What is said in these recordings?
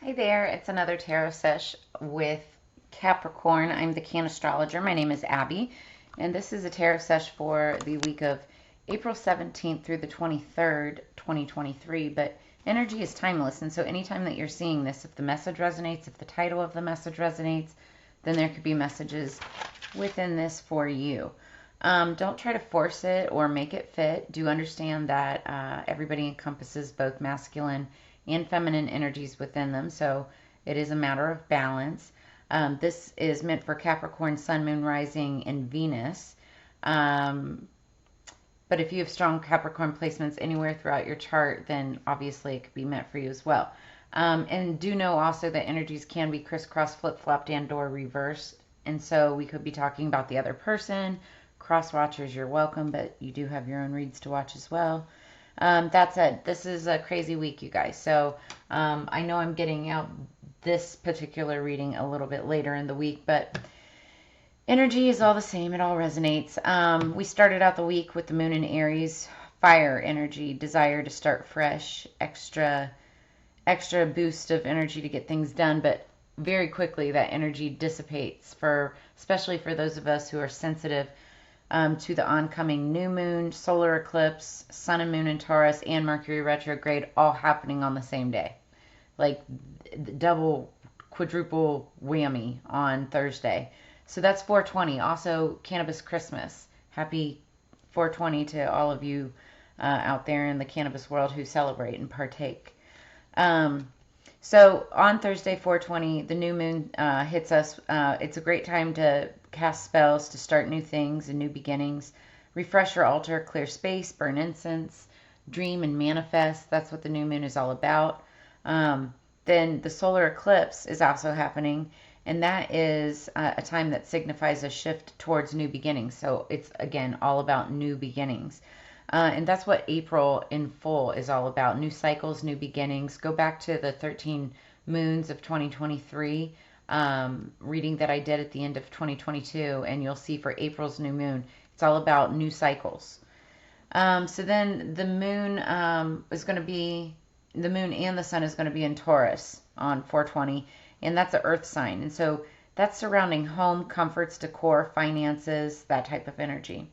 Hi there, it's another tarot sesh with Capricorn. I'm the Cannastrologer. My name is Abby, and this is a tarot sesh for the week of April 17th through the 23rd, 2023. But energy is timeless, and so anytime that you're seeing this, if the message resonates, if the title of the message resonates, then there could be messages within this for you. Don't try to force it or make it fit. Do understand that everybody encompasses both masculine and feminine energies within them, so it is a matter of balance. This is meant for Capricorn, Sun, Moon, Rising, and Venus. But if you have strong Capricorn placements anywhere throughout your chart, then obviously it could be meant for you as well. And do know also that energies can be crisscross, flip-flopped, and/or reversed. And so we could be talking about the other person. Cross watchers, you're welcome, but you do have your own reads to watch as well. That said, this is a crazy week, you guys. So I know I'm getting out this particular reading a little bit later in the week, but energy is all the same. It all resonates. We started out the week with the moon in Aries, fire energy, desire to start fresh, extra boost of energy to get things done, but very quickly that energy dissipates, especially for those of us who are sensitive to the oncoming new moon, solar eclipse, sun and moon in Taurus, and Mercury retrograde all happening on the same day. Like double, quadruple whammy on Thursday. So that's 420. Also, Cannabis Christmas. Happy 420 to all of you out there in the cannabis world who celebrate and partake. So on Thursday, 420, the new moon hits us. It's a great time to cast spells, to start new things and new beginnings. Refresh your altar, clear space, burn incense, dream and manifest. That's what the new moon is all about. Then the solar eclipse is also happening, and that is a time that signifies a shift towards new beginnings. So it's, again, all about new beginnings. And that's what April in full is all about. New cycles, new beginnings. Go back to the 13 moons of 2023 reading that I did at the end of 2022, and you'll see for April's new moon, it's all about new cycles. So then the moon is going to be, the moon and the sun is going to be in Taurus on 420, and that's an earth sign. And so that's surrounding home, comforts, decor, finances, that type of energy.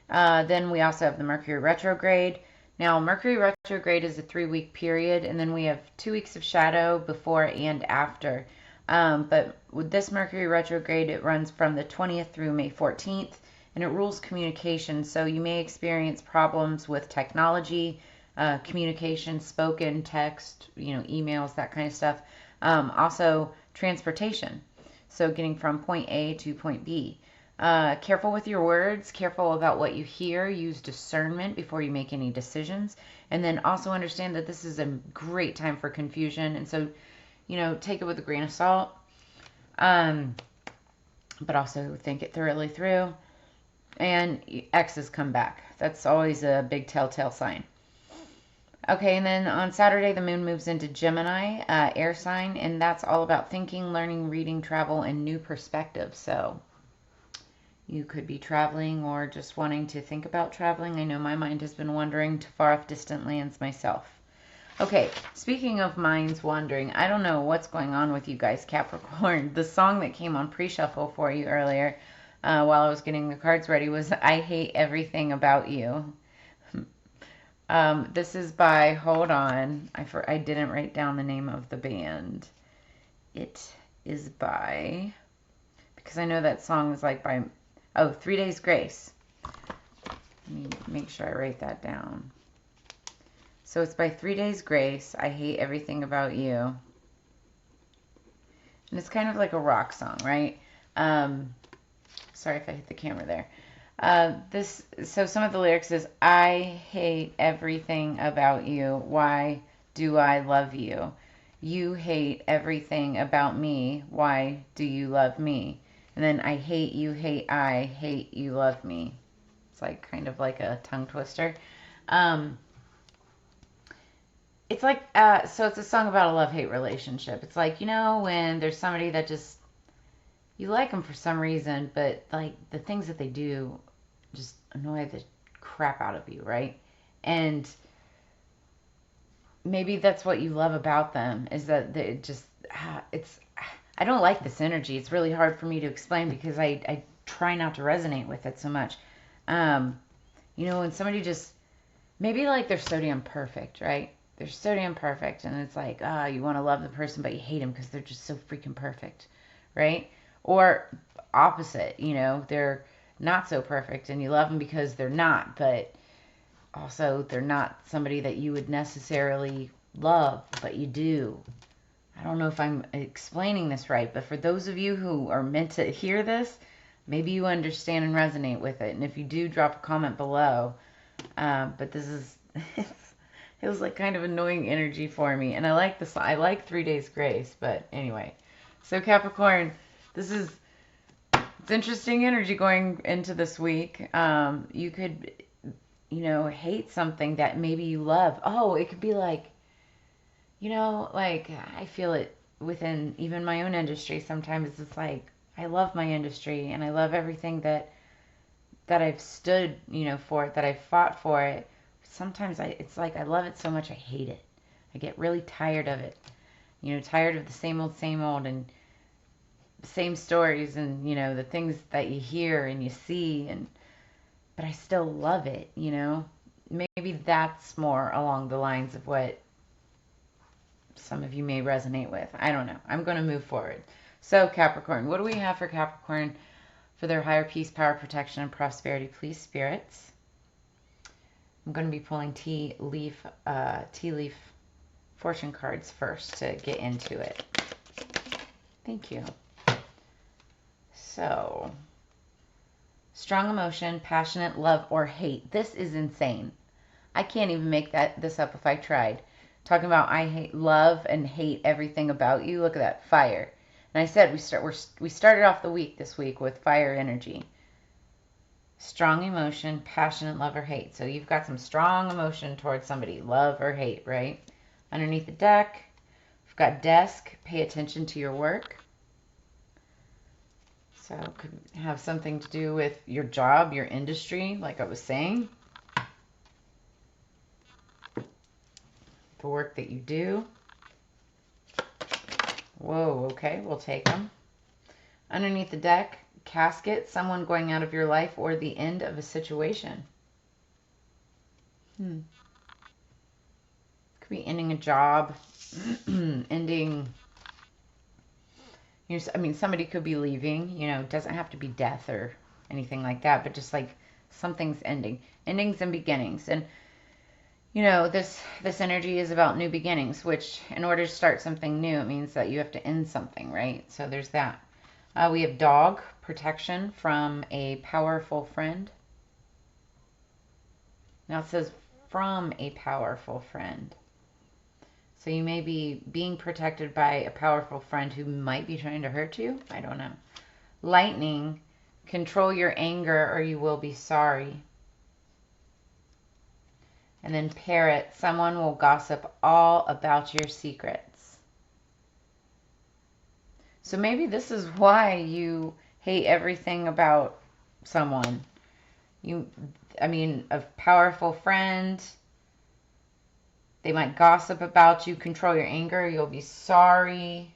Then we also have the Mercury retrograde. Now, Mercury retrograde is a 3-week period, and then we have 2 weeks of shadow before and after. But with this Mercury retrograde, it runs from the 20th through May 14th, and it rules communication. So you may experience problems with technology, communication, spoken, text, emails, that kind of stuff. Also, transportation. So getting from point A to point B. Careful with your words, careful about what you hear, use discernment before you make any decisions, and then also understand that this is a great time for confusion, and so, take it with a grain of salt, but also think it thoroughly through, and exes come back. That's always a big telltale sign. Okay, and then on Saturday, the moon moves into Gemini, air sign, and that's all about thinking, learning, reading, travel, and new perspectives, so you could be traveling or just wanting to think about traveling. I know my mind has been wandering to far off distant lands myself. Okay, speaking of minds wandering, I don't know what's going on with you guys, Capricorn. The song that came on pre-shuffle for you earlier while I was getting the cards ready was I Hate Everything About You. This is by, hold on, I didn't write down the name of the band. It is by, because I know that song is like by, 3 Days Grace. Let me make sure I write that down. So it's by 3 Days Grace, I Hate Everything About You. And it's kind of like a rock song, right? Sorry if I hit the camera there. So some of the lyrics is, I hate everything about you. Why do I love you? You hate everything about me. Why do you love me? And then I hate you, hate I, hate you, love me. It's like kind of like a tongue twister. It's like, so it's a song about a love-hate relationship. It's like, when there's somebody that just, you like them for some reason, but like the things that they do just annoy the crap out of you, right? And maybe that's what you love about them, is that they just, it's, I don't like this energy. It's really hard for me to explain because I try not to resonate with it so much. Um, when somebody just, maybe like they're so damn perfect, right? They're so damn perfect, and it's like, you want to love the person, but you hate them because they're just so freaking perfect, right? Or opposite, they're not so perfect, and you love them because they're not, but also they're not somebody that you would necessarily love, but you do. I don't know if I'm explaining this right, but for those of you who are meant to hear this, maybe you understand and resonate with it. And if you do, drop a comment below. But this is, it was like kind of annoying energy for me. And I like this. I like 3 Days Grace, but anyway. So Capricorn, it's interesting energy going into this week. You could, hate something that maybe you love. Oh, it could be like, like I feel it within even my own industry. Sometimes it's like I love my industry and I love everything that I've stood, for it, that I've fought for it. Sometimes it's like I love it so much I hate it. I get really tired of it. Tired of the same old and same stories and, the things that you hear and you see, but I still love it, Maybe that's more along the lines of what some of you may resonate with. I don't know. I'm going to move forward. So Capricorn, what do we have for Capricorn for their higher peace, power, protection, and prosperity, please, spirits? I'm going to be pulling tea leaf fortune cards first to get into it. Thank you. So, strong emotion, passionate love, or hate. This is insane. I can't even make this up if I tried. Talking about I love and hate everything about you. Look at that, fire. And I said we started off the week this week with fire energy. Strong emotion, passionate love, or hate. So you've got some strong emotion towards somebody, love or hate, right? Underneath the deck, we've got desk. Pay attention to your work. So it could have something to do with your job, your industry, like I was saying. The work that you do. Whoa, okay, we'll take them. Underneath the deck, casket, someone going out of your life, or the end of a situation. Could be ending a job, ending, somebody could be leaving, it doesn't have to be death or anything like that, but just like something's ending. Endings and beginnings. And this energy is about new beginnings, which in order to start something new, it means that you have to end something, right? So there's that. We have dog, protection from a powerful friend. Now it says from a powerful friend. So you may be being protected by a powerful friend who might be trying to hurt you. I don't know. Lightning, control your anger or you will be sorry. And then parrot, someone will gossip all about your secrets. So maybe this is why you hate everything about someone. A powerful friend. They might gossip about you, control your anger, you'll be sorry.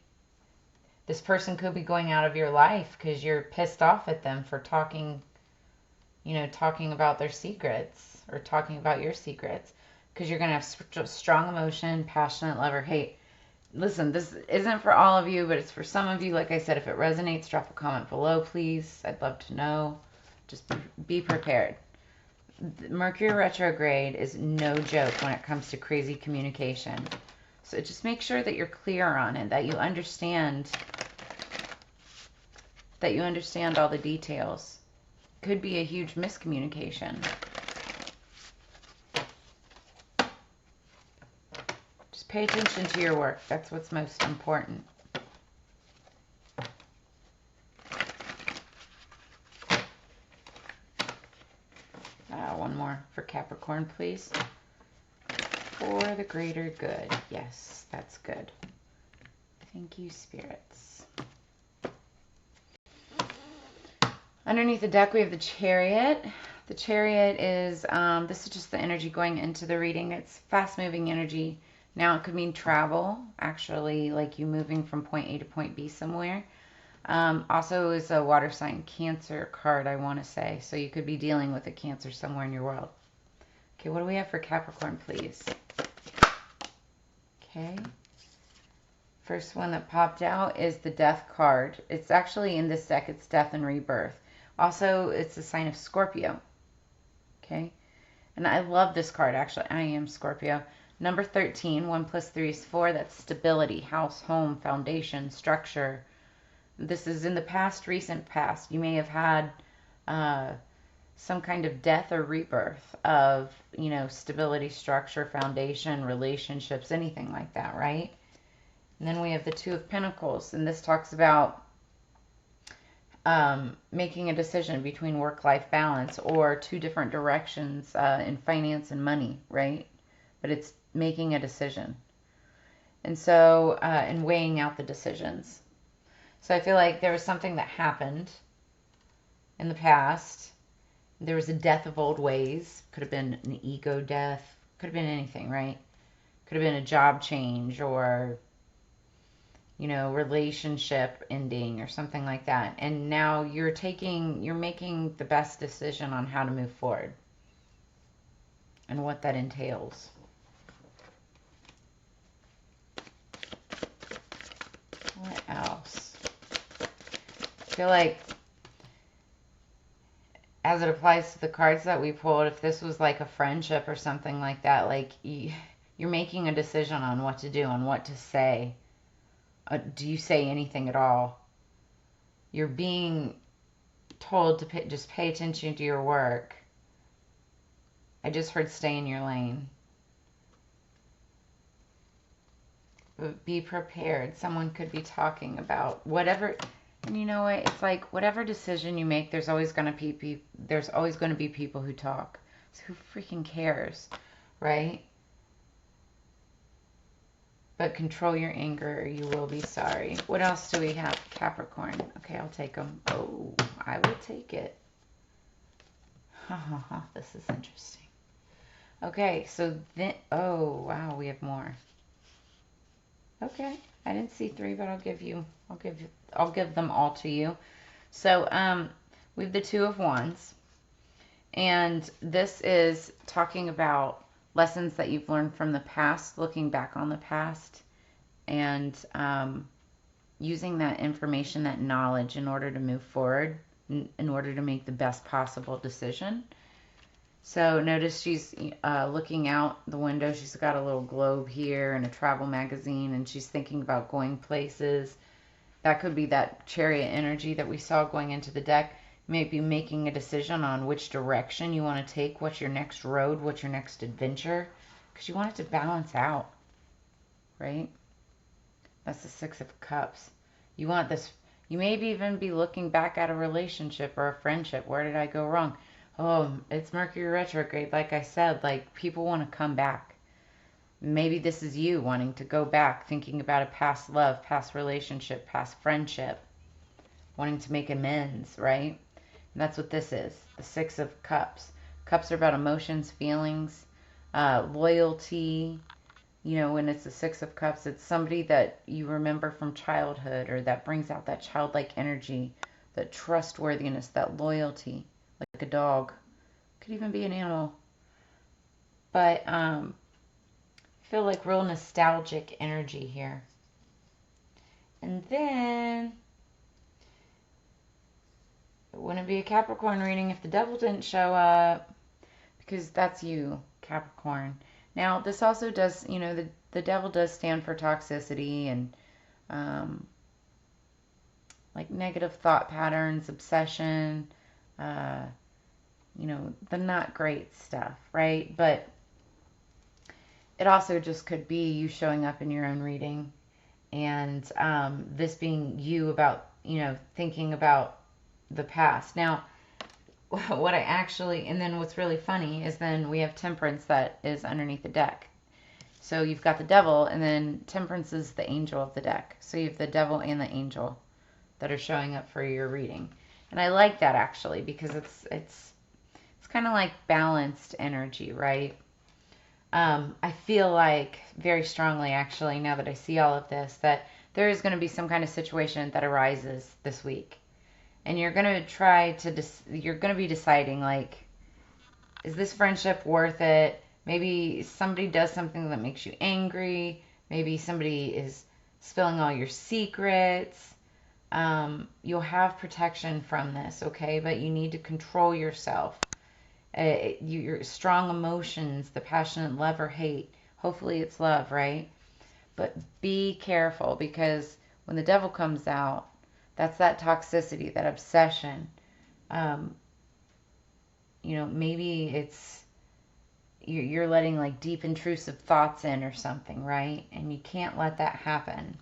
This person could be going out of your life because you're pissed off at them for talking about their secrets or talking about your secrets, because you're going to have strong emotion, passionate love, or hate. Listen, this isn't for all of you, but it's for some of you. Like I said, if it resonates, drop a comment below, please. I'd love to know. Just be prepared. Mercury retrograde is no joke when it comes to crazy communication. So just make sure that you're clear on it, that you understand all the details. Could be a huge miscommunication. Just pay attention to your work. That's what's most important. One more for Capricorn, please. For the greater good. Yes, that's good. Thank you, spirits. Underneath the deck, we have the Chariot. The Chariot is, this is just the energy going into the reading. It's fast-moving energy. Now, it could mean travel, actually, like you moving from point A to point B somewhere. Also is a water sign Cancer card, I want to say. So you could be dealing with a Cancer somewhere in your world. Okay, what do we have for Capricorn, please? Okay. First one that popped out is the Death card. It's actually in this deck, it's death and rebirth. Also, it's a sign of Scorpio. Okay. And I love this card, actually. I am Scorpio. Number 13, 1 plus 3 is 4. That's stability, house, home, foundation, structure. This is in the past, recent past. You may have had some kind of death or rebirth of, stability, structure, foundation, relationships, anything like that, right? And then we have the Two of Pentacles, and this talks about making a decision between work-life balance or two different directions in finance and money, right? But it's making a decision. And so, and weighing out the decisions. So I feel like there was something that happened in the past. There was a death of old ways. Could have been an ego death. Could have been anything, right? Could have been a job change or, relationship ending or something like that. And now you're making the best decision on how to move forward and what that entails. What else? I feel like as it applies to the cards that we pulled, if this was like a friendship or something like that, like you're making a decision on what to do, on what to say. Do you say anything at all? You're being told to just pay attention to your work. I just heard stay in your lane. But be prepared. Someone could be talking about whatever. And you know what? It's like whatever decision you make, there's always going to be people who talk. So who freaking cares, right? But control your anger or you will be sorry. What else do we have? Capricorn. Okay, I'll take them. Oh, I will take it. This is interesting. Okay, so then, oh, wow, we have more. Okay, I didn't see 3, but I'll give them all to you. So, we have the Two of Wands. And this is talking about lessons that you've learned from the past, looking back on the past, and using that information, that knowledge in order to move forward, in order to make the best possible decision. So notice she's looking out the window. She's got a little globe here and a travel magazine, and she's thinking about going places. That could be that Chariot energy that we saw going into the deck. Maybe making a decision on which direction you want to take, what's your next road, what's your next adventure, because you want it to balance out, right? That's the Six of Cups. You want this, you maybe even be looking back at a relationship or a friendship. Where did I go wrong? Oh, it's Mercury retrograde, like I said, like people want to come back. Maybe this is you wanting to go back, thinking about a past love, past relationship, past friendship, wanting to make amends, right? And that's what this is, the Six of Cups. Cups are about emotions, feelings, loyalty. When it's the Six of Cups, it's somebody that you remember from childhood or that brings out that childlike energy, that trustworthiness, that loyalty, like a dog. Could even be an animal. But I feel like real nostalgic energy here. And then it wouldn't be a Capricorn reading if the devil didn't show up, because that's you, Capricorn. Now, this also does, the devil does stand for toxicity and like negative thought patterns, obsession, the not great stuff, right? But it also just could be you showing up in your own reading and this being you about, thinking about the past. Now, and then what's really funny is then we have Temperance that is underneath the deck. So you've got the devil, and then Temperance is the angel of the deck. So you have the devil and the angel that are showing up for your reading. And I like that actually, because it's kind of like balanced energy, right? I feel like very strongly, actually, now that I see all of this, that there is going to be some kind of situation that arises this week. And you're going to you're going to be deciding, like, is this friendship worth it? Maybe somebody does something that makes you angry. Maybe somebody is spilling all your secrets. You'll have protection from this, okay? But you need to control yourself. Your strong emotions, the passionate love or hate. Hopefully it's love, right? But be careful, because when the devil comes out, that's that toxicity, that obsession. Um, maybe it's you're letting like deep intrusive thoughts in or something, right? And you can't let that happen.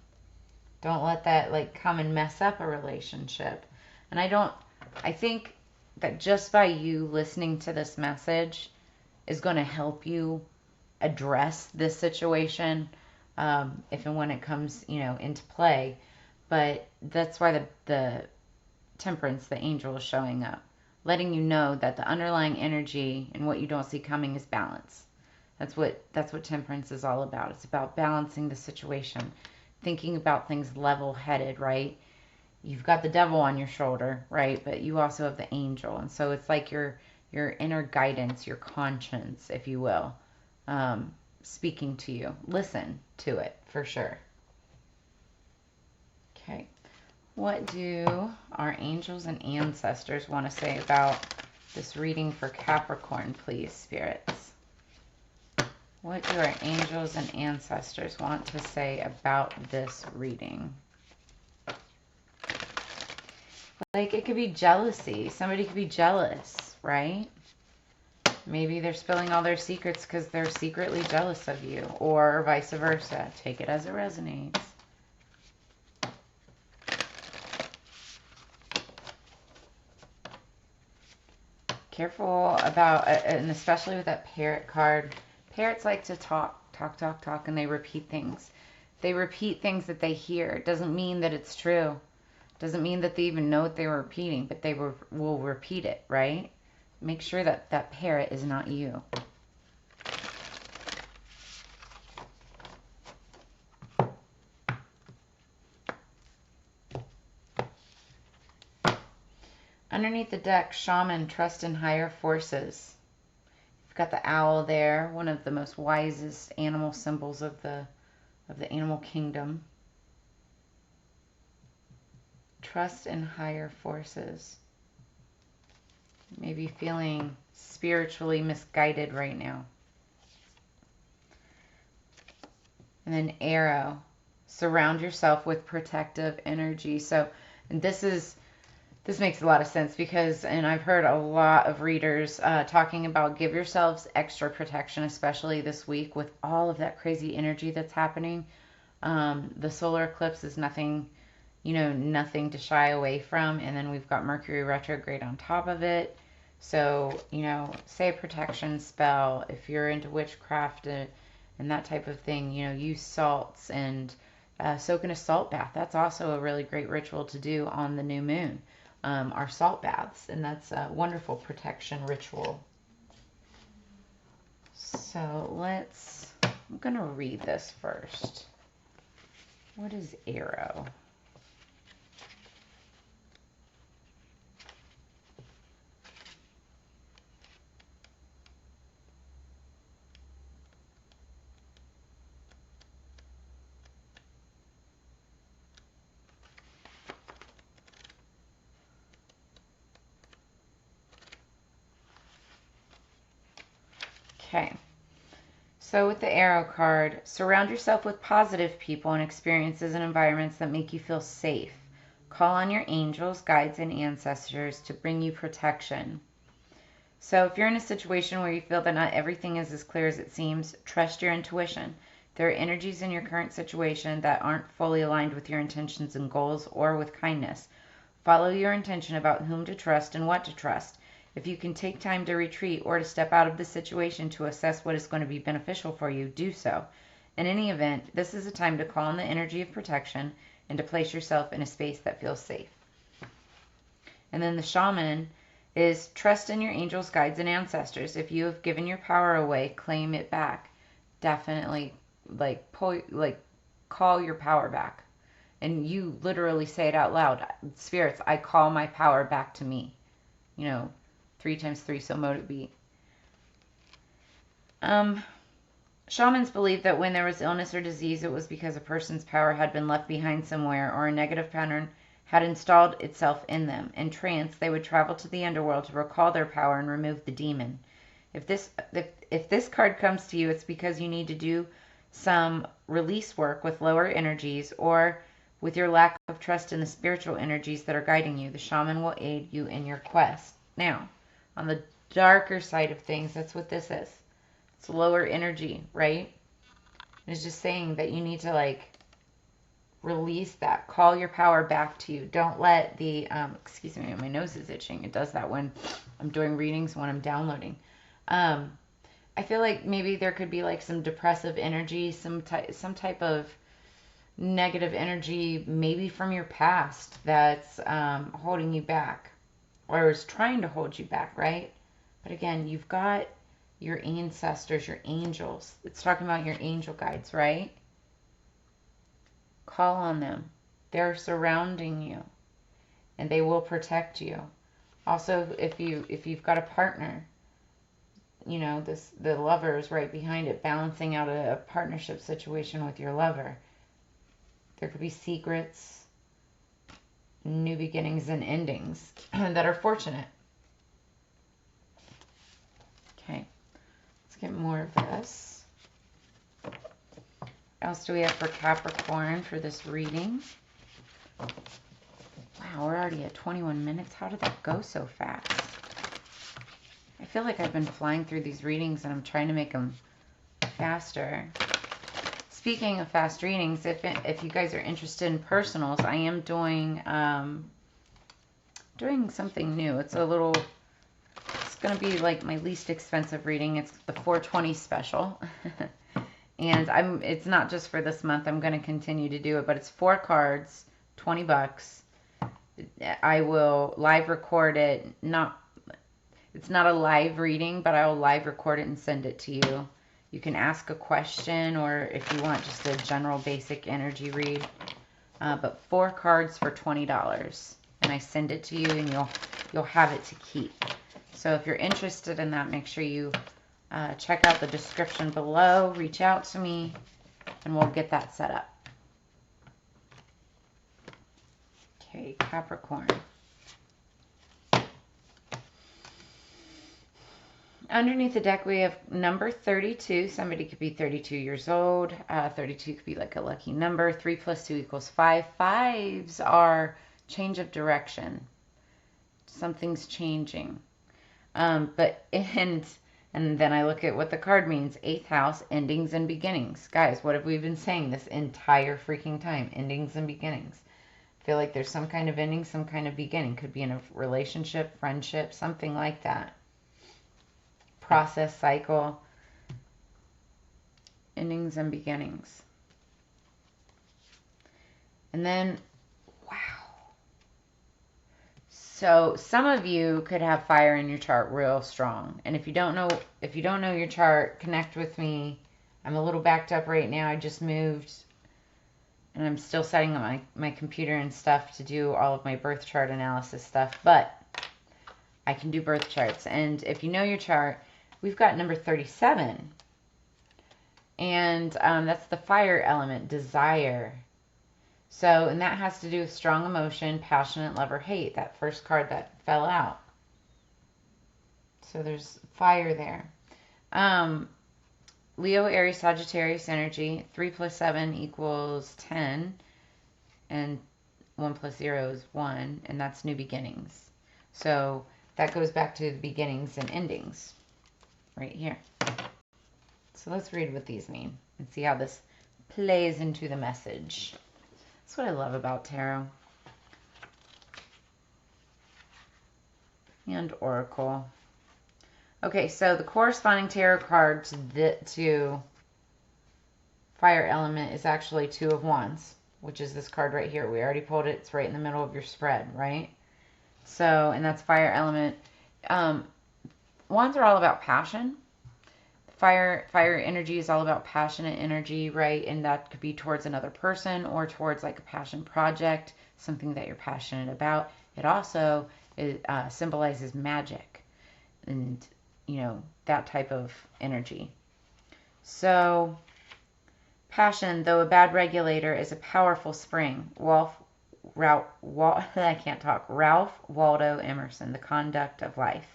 Don't let that like come and mess up a relationship. And I think that just by you listening to this message is going to help you address this situation, if and when it comes, into play. But that's why the temperance, the angel, is showing up, letting you know that the underlying energy and what you don't see coming is balance. That's what temperance is all about. It's about balancing the situation, thinking about things level-headed, right? You've got the devil on your shoulder, right? But you also have the angel, and so it's like your inner guidance, your conscience, if you will, speaking to you. Listen to it for sure. Okay. What do our angels and ancestors want to say about this reading for Capricorn, please, spirits? What do our angels and ancestors want to say about this reading? Like, it could be jealousy. Somebody could be jealous, right? Maybe they're spilling all their secrets because they're secretly jealous of you, or vice versa. Take it as it resonates. Careful about, and especially with that parrot card. Parrots like to talk, and they repeat things. They repeat things that they hear. It doesn't mean that it's true. It doesn't mean that they even know what they were repeating, but they will repeat it, right? Make sure that that parrot is not you. Underneath the deck, shaman, trust in higher forces. You've got the owl there, one of the most wisest animal symbols of the animal kingdom. Trust in higher forces. Maybe feeling spiritually misguided right now. And then arrow. Surround yourself with protective energy. So, and this makes a lot of sense because, and I've heard a lot of readers talking about give yourselves extra protection, especially this week with all of that crazy energy that's happening. The solar eclipse is nothing to shy away from. And then we've got Mercury retrograde on top of it. So, say a protection spell. If you're into witchcraft and that type of thing, use salts and soak in a salt bath. That's also a really great ritual to do on the new moon. Are salt baths, and that's a wonderful protection ritual. So I'm going to read this first. What is arrow? Okay. So with the arrow card, surround yourself with positive people and experiences and environments that make you feel safe. Call on your angels, guides, and ancestors to bring you protection. So if you're in a situation where you feel that not everything is as clear as it seems, trust your intuition. There are energies in your current situation that aren't fully aligned with your intentions and goals or with kindness. Follow your intention about whom to trust and what to trust. If you can take time to retreat or to step out of the situation to assess what is going to be beneficial for you, do so. In any event, this is a time to call on the energy of protection and to place yourself in a space that feels safe. And then the shaman is trust in your angels, guides, and ancestors. If you have given your power away, claim it back. definitely call your power back. And you literally say it out loud. Spirits, I call my power back to me. 3 times 3, so mote it be. Shamans believe that when there was illness or disease, it was because a person's power had been left behind somewhere or a negative pattern had installed itself in them. In trance, they would travel to the underworld to recall their power and remove the demon. If this card comes to you, it's because you need to do some release work with lower energies or with your lack of trust in the spiritual energies that are guiding you. The shaman will aid you in your quest. Now, on the darker side of things, that's what this is. It's lower energy, right? It's just saying that you need to release that. Call your power back to you. Don't let the, excuse me, my nose is itching. It does that when I'm doing readings, when I'm downloading. I feel like maybe there could be some depressive energy, some type of negative energy, maybe from your past that's holding you back or is trying to hold you back, right? But again, you've got your ancestors, your angels. It's talking about your angel guides, right? Call on them. They're surrounding you and they will protect you. Also, if you've got a partner, the lover is right behind it, balancing out a partnership situation with your lover. There could be secrets, new beginnings, and endings that are fortunate. Okay, let's get more of this. What else do we have for Capricorn for this reading? Wow, we're already at 21 minutes. How did that go so fast? I feel like I've been flying through these readings and I'm trying to make them faster. Speaking of fast readings, if you guys are interested in personals, I am doing something new. It's going to be my least expensive reading. It's the 420 special. And it's not just for this month. I'm going to continue to do it, but it's 4 cards, $20. I will live record it. It's not a live reading, but I will live record it and send it to you. You can ask a question, or if you want just a general basic energy read. But 4 cards for $20, and I send it to you, and you'll have it to keep. So if you're interested in that, make sure you check out the description below. Reach out to me, and we'll get that set up. Okay, Capricorn. Underneath the deck, we have number 32. Somebody could be 32 years old. 32 could be a lucky number. 3 + 2 = 5. 5s are change of direction. Something's changing. And then I look at what the card means. 8th house, endings and beginnings. Guys, what have we been saying this entire freaking time? Endings and beginnings. I feel like there's some kind of ending, some kind of beginning. Could be in a relationship, friendship, something like that. Process, cycle, endings and beginnings. And then, wow. So some of you could have fire in your chart real strong. And if you don't know your chart, connect with me. I'm a little backed up right now. I just moved and I'm still setting up my computer and stuff to do all of my birth chart analysis stuff, but I can do birth charts. And if you know your chart, we've got number 37, and that's the fire element, desire. So, and that has to do with strong emotion, passionate love or hate, that first card that fell out. So there's fire there. Leo, Aries, Sagittarius energy, 3 + 7 = 10, and 1 + 0 is 1, and that's new beginnings. So that goes back to the beginnings and endings right here. So let's read what these mean and see how this plays into the message. That's what I love about tarot. And oracle. Okay, so the corresponding tarot card to fire element is actually 2 of Wands, which is this card right here. We already pulled it. It's right in the middle of your spread, right? So, and that's fire element. Wands are all about passion. Fire energy is all about passionate energy, right? And that could be towards another person or towards like a passion project, something that you're passionate about. It also symbolizes magic and, that type of energy. So, passion, though a bad regulator, is a powerful spring. I can't talk. Ralph Waldo Emerson, The Conduct of Life.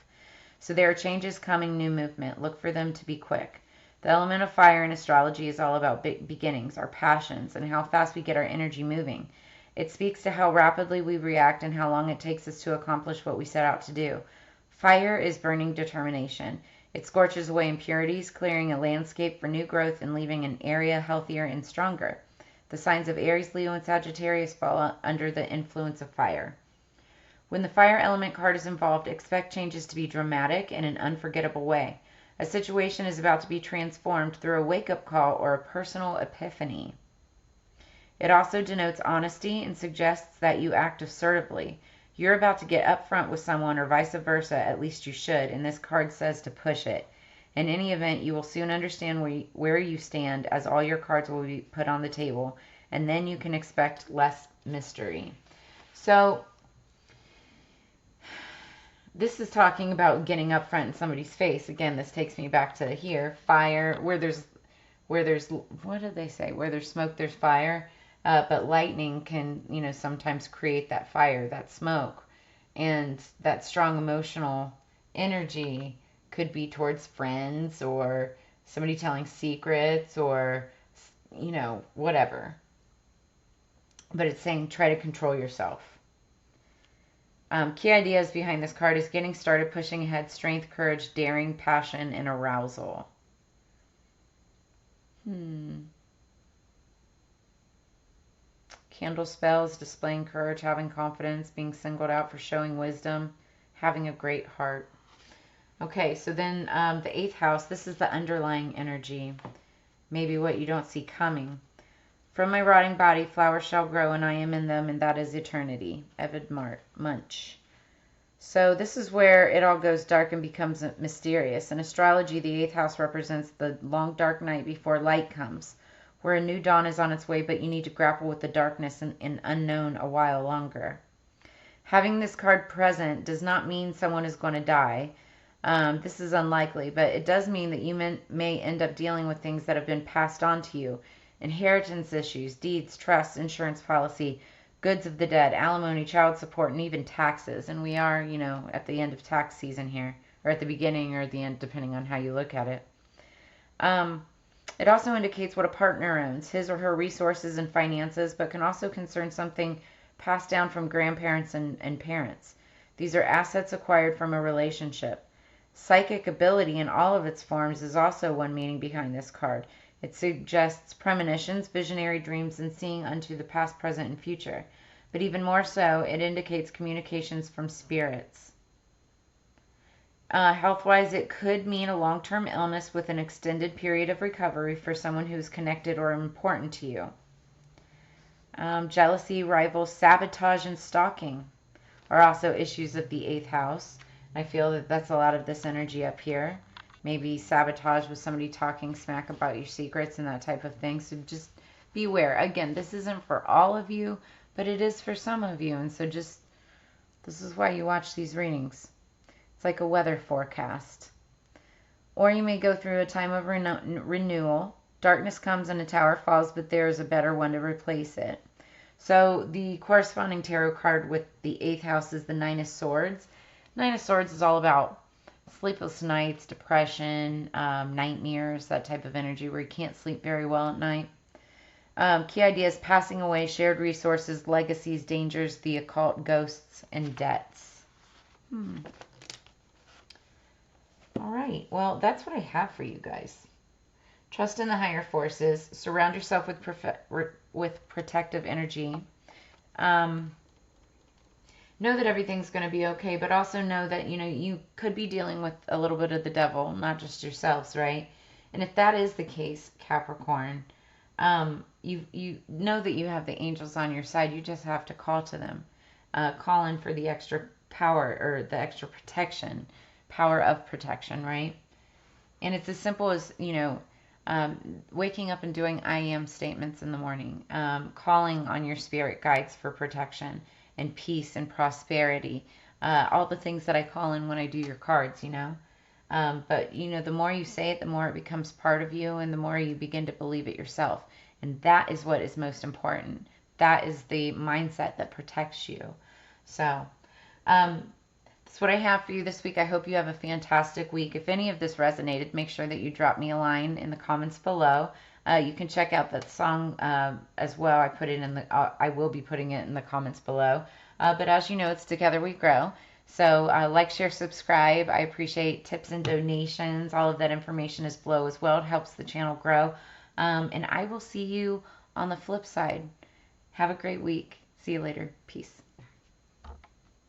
So there are changes coming, new movement. Look for them to be quick. The element of fire in astrology is all about beginnings, our passions, and how fast we get our energy moving. It speaks to how rapidly we react and how long it takes us to accomplish what we set out to do. Fire is burning determination. It scorches away impurities, clearing a landscape for new growth and leaving an area healthier and stronger. The signs of Aries, Leo, and Sagittarius fall under the influence of fire. When the fire element card is involved, expect changes to be dramatic in an unforgettable way. A situation is about to be transformed through a wake-up call or a personal epiphany. It also denotes honesty and suggests that you act assertively. You're about to get up front with someone or vice versa, at least you should, and this card says to push it. In any event, you will soon understand where you stand, as all your cards will be put on the table, and then you can expect less mystery. So, this is talking about getting up front in somebody's face. Again, this takes me back to here. Fire, where there's, what did they say? Where there's smoke, there's fire. But lightning can, sometimes create that fire, that smoke. And that strong emotional energy could be towards friends or somebody telling secrets or, whatever. But it's saying try to control yourself. Key ideas behind this card is getting started, pushing ahead, strength, courage, daring, passion, and arousal. Candle spells, displaying courage, having confidence, being singled out for showing wisdom, having a great heart. Okay, so then the 8th house, this is the underlying energy, maybe what you don't see coming. From my rotting body, flowers shall grow, and I am in them, and that is eternity. Evid Munch. So this is where it all goes dark and becomes mysterious. In astrology, the 8th house represents the long dark night before light comes, where a new dawn is on its way, but you need to grapple with the darkness and unknown a while longer. Having this card present does not mean someone is going to die. This is unlikely, but it does mean that you may end up dealing with things that have been passed on to you. Inheritance issues, deeds, trusts, insurance policy, goods of the dead, alimony, child support, and even taxes. And we are, at the end of tax season here, or at the beginning or the end, depending on how you look at it. It also indicates what a partner owns, his or her resources and finances, but can also concern something passed down from grandparents and parents. These are assets acquired from a relationship. Psychic ability in all of its forms is also one meaning behind this card. It suggests premonitions, visionary dreams, and seeing unto the past, present, and future. But even more so, it indicates communications from spirits. Health-wise, it could mean a long-term illness with an extended period of recovery for someone who is connected or important to you. Jealousy, rivals, sabotage, and stalking are also issues of the 8th house. I feel that that's a lot of this energy up here. Maybe sabotage with somebody talking smack about your secrets and that type of thing. So just beware. Again, this isn't for all of you, but it is for some of you. And so this is why you watch these readings. It's like a weather forecast. Or you may go through a time of renewal. Darkness comes and a tower falls, but there is a better one to replace it. So the corresponding tarot card with the 8th house is the 9 of Swords. 9 of Swords is all about sleepless nights, depression, nightmares, that type of energy where you can't sleep very well at night. Key ideas: passing away, shared resources, legacies, dangers, the occult, ghosts, and debts. All right, well, that's what I have for you guys. Trust in the higher forces. Surround yourself with protective energy. Know that everything's going to be okay, but also know that, you could be dealing with a little bit of the devil, not just yourselves, right? And if that is the case, Capricorn, you know that you have the angels on your side. You just have to call to them. Call in for the extra power or the extra protection, power of protection, right? And it's as simple as, waking up and doing I am statements in the morning, calling on your spirit guides for protection and peace and prosperity, all the things that I call in when I do your cards. But, the more you say it, the more it becomes part of you and the more you begin to believe it yourself. And that is what is most important. That is the mindset that protects you. So, that's what I have for you this week. I hope you have a fantastic week. If any of this resonated, make sure that you drop me a line in the comments below. You can check out that song as well. I will be putting it in the comments below. But as you know, it's Together We Grow. So like, share, subscribe. I appreciate tips and donations. All of that information is below as well. It helps the channel grow. And I will see you on the flip side. Have a great week. See you later. Peace.